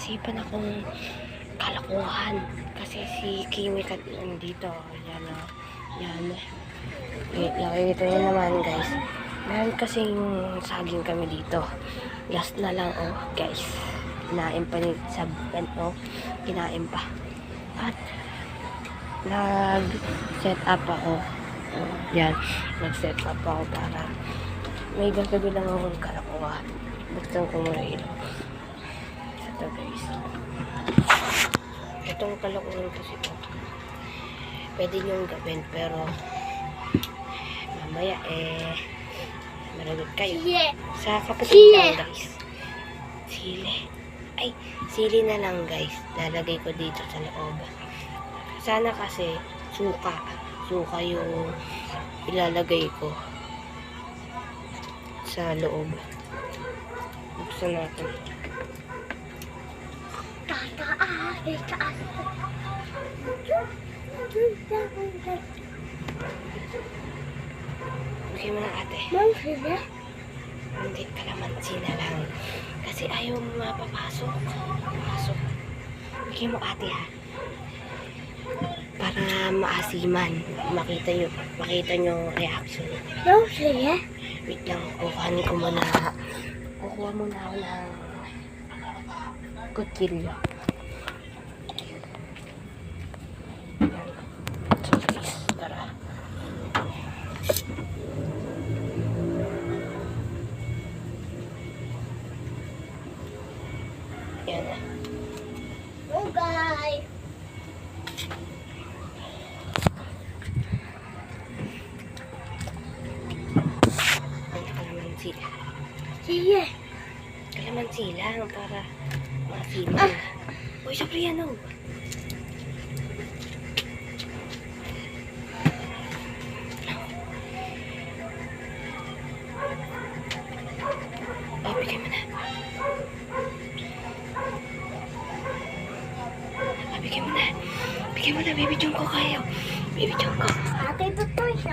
naisipan akong kalokohan. Kasi si Kimi nandito. Yan o. Yan. Nakikita nyo naman guys. Meron kasing saging kami dito. Last na lang guys. Kinain pa ni Saban kinain pa. At nag-set up ako. Yan. Nag-set up ako para may gagawin lang akong kalokohan. Buksan ko muna ilo. Ito guys. Itong kalokohan kasi pwede niyong gawin pero mamaya maragot kayo. Sa kapatid lang guys. Sili. Ay, sili na lang guys. Lalagay ko dito sa loob. Sana kasi suka. Suka yung ilalagay ko sa loob. Buksan natin. Okay mo na ate. Hindi, kalamansi na lang. Kasi ayaw mo mapapasok. Pasok. Okay mo ate ha. Para maasiman. Makita nyo reaction. Wait lang, kukuhanin ko muna. Kukuha muna ako ng kutsilyo. So guys, tara. Yan na. Bye! Kalamansi. Sige. Kalamansi lang para masiman. Uy, syempre yan o. Ay, bigay mo na. Ay, bigay mo na. Bigay mo na, baby Jungko kayo. Baby Jungko. Ate, tutoy siya.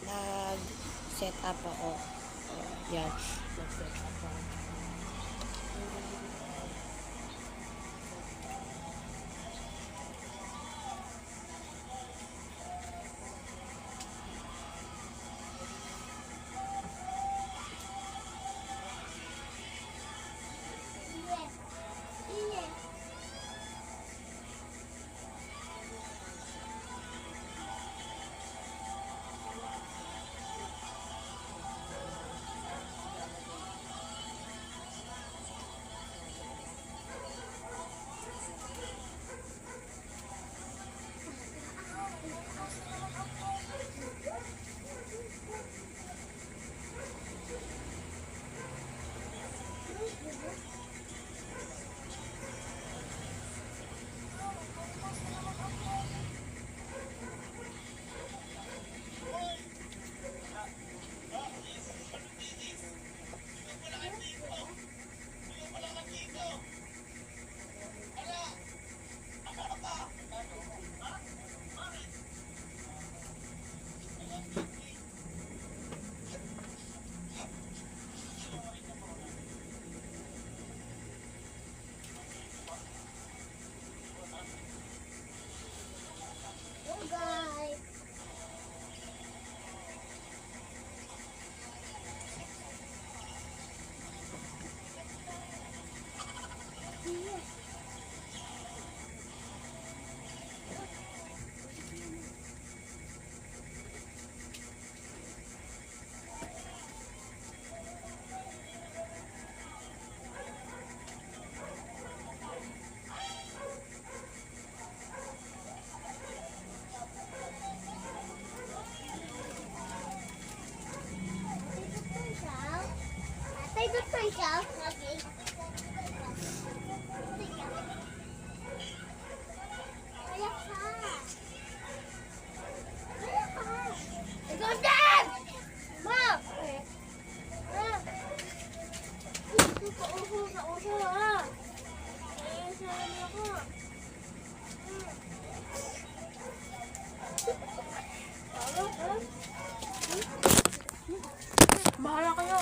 Nag-set up ako. Yan. Nag-set up ako. Ito toy siya. Okay. Kaya ka. Kaya ka. Ikaw dyan! Ma! Ito sa uso ha. Ay, sarap ako. Bahala kayo.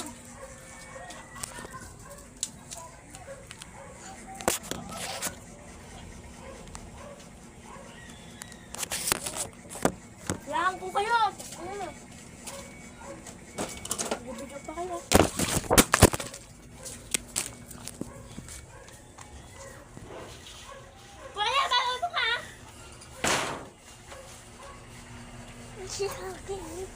Lang po kayo. Bibigyan pa kayo. Wala ba ulo ka? Si Saging.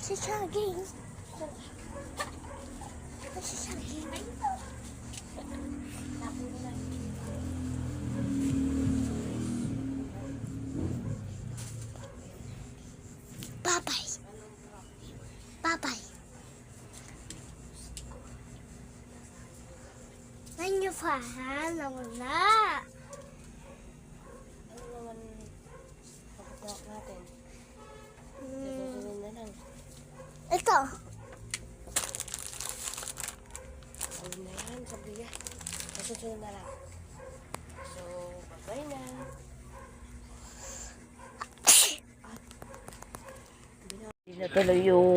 Si Saging. Si Saging. Babay. Babay. Nanyo pa ha? Nawala. Ano naman pagkakak natin? Susunod na lang. Ito. Ano na yan, sabi niya. Susunod na lang. So, bye-bye na. Hindi na tuloy yung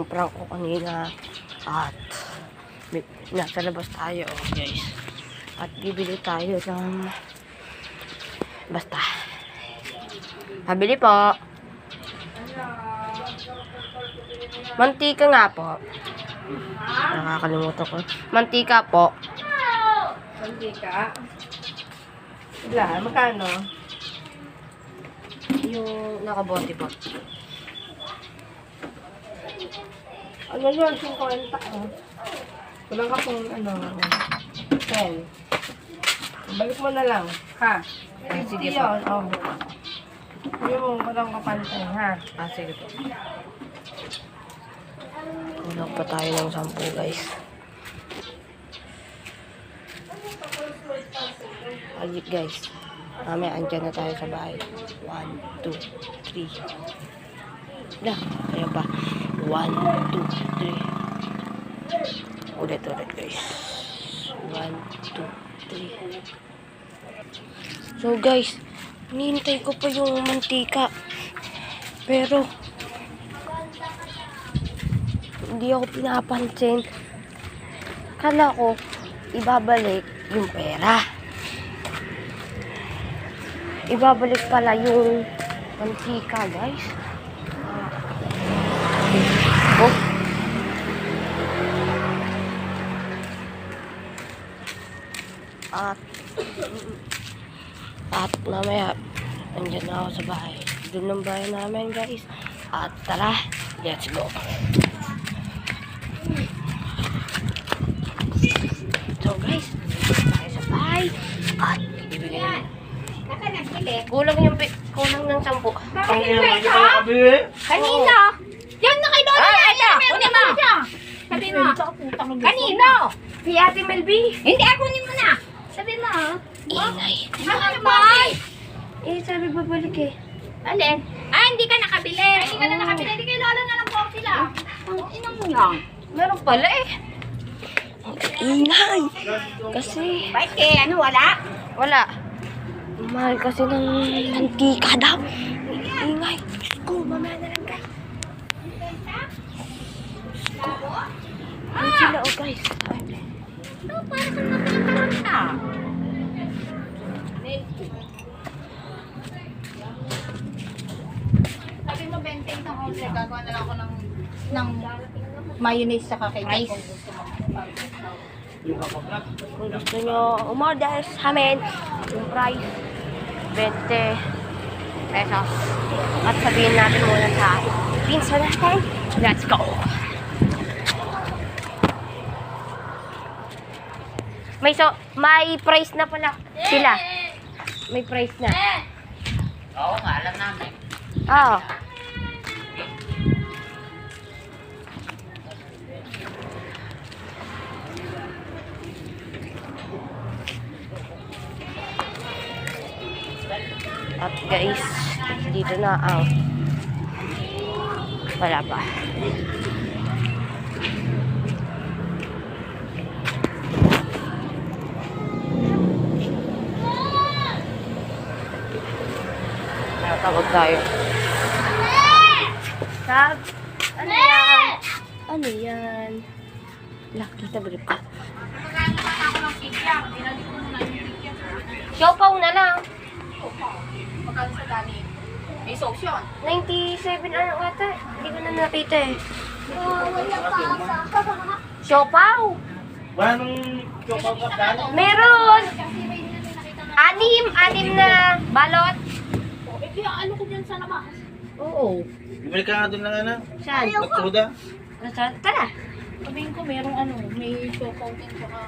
prank ko kanina. At nasa labas tayo, guys. At bibili tayo ng basta. Pabili po. Mantika nga po. Nakakalimutan ko. Mantika po. Mantika. Wala, magkano? Yung nakabote po. Ano yun? 50 oh. Kulang ka pong ano, 10. Balik mo na lang, ha? Sige 50 po. yun, oh. Yung kulang ka pantay, ha? Sige po. Kulang pa tayo ng 10, guys. Ayun, guys. Mamaya, andyan na tayo sa bahay. 1, 2, 3. Na, kaya pa. 1, 2, 3. Ulit, guys. 1, 2, 3. So, guys, hinihintay ko pa yung mantika. Pero, hindi ako pinapansin. Kala ko, ibabalik yung pera. Ibabalik pala yung mantika, guys. Oh. At mamaya, andyan na ako sa bahay. Doon ng bahay namin, guys. At tara, let's go. So, guys, tayo sa bahay. At ibigay na. Kulang ng 10. Kanino? Yan na kay Lola na. Kunin mo. Sabi mo. Kanino? Si Ate Melby. Hindi, kunin mo na. Sabi mo. Ingay. Ano ba? Sabi babalik eh. Alin? Ah, hindi ka nakabili. Hindi ka na nakabili. Hindi kay Lola na lang po sila. Ang ina mo yan. Meron pala eh. Ang ingay. Kasi, Bakit? Ano, wala? wala. Mahal kasi ng mantika daw. Ingay. Diyos ko, mamaya na lang, guys. Ayun sila, oh, guys. Ito, para kang nakakanta. Sabi mo, benteng ng order. Gagawa na lang ako ng mayonnaise sa kakainis. Kung gusto nyo umorder sa amin, yung price, 20 pesos. At sabihin natin muna sa pinsan natin. Let's go! May price na pala sila. May price na. Oo nga, alam namin. Oo. guys, dito na ang wala pa. Tawag tayo. Sab? Ano yan? Ano yan? Nakita ba ko? Magkano pa ako ng pizza? Binalik ko muna yung pizza. Siopaw na lang. Magkano sa dami? May sauce yun. 97 ano ata? Hindi ko na nakita eh. Siopaw? Wala nung chopaw ka dali. Meron! Kasi may hindi natin nakita na. Anim na balot. Eh, kaya ano ko dyan sa labas? Oo. Bumili ka nga doon ng ano? Saan? Magsuda. Saan? Tara. Sabihin ko merong ano, may chocolate din saka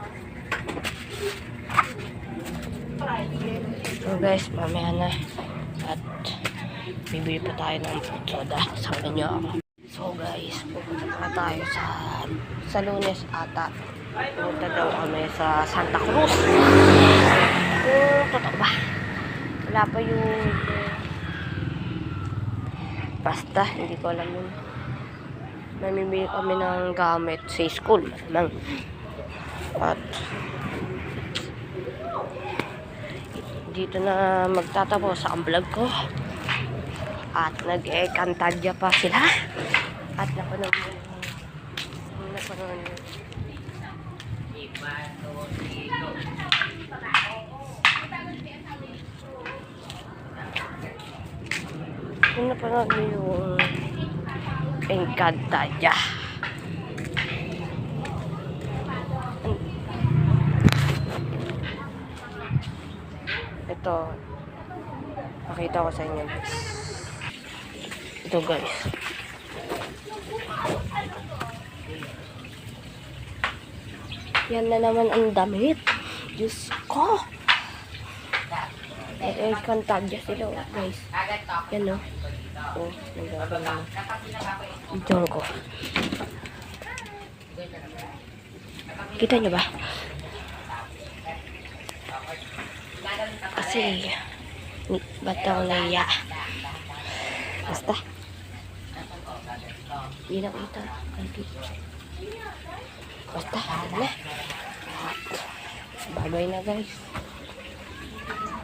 So guys, mamaya na. At bibili pa tayo ng fruit soda. Sama niyo ako. So guys, pupunta pa tayo sa Lunes ata. Pupunta daw kami sa Santa Cruz. Totoo ba? Wala pa yung basta, hindi ko alam yun. Mamimili kami ng gamit sa school. Malamang. At dito na magtatapos ang vlog ko. At nag-ekantadya pa sila. At napanood mo kung napanood mo yung Encantadia. Ito, pakita ko sa inyo guys. Ito guys. Yan na naman ang damit. Diyos ko. Encantadia sila guys. Yan o. Oh, nagagawa. Ito ko. Kita nyo ba? Kasi ba't ako naiya? Basta. Hindi na kita. Basta, alam na. Bye-bye na guys.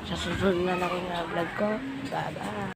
Sa susunod na lang yung vlog ko. Bye-bye.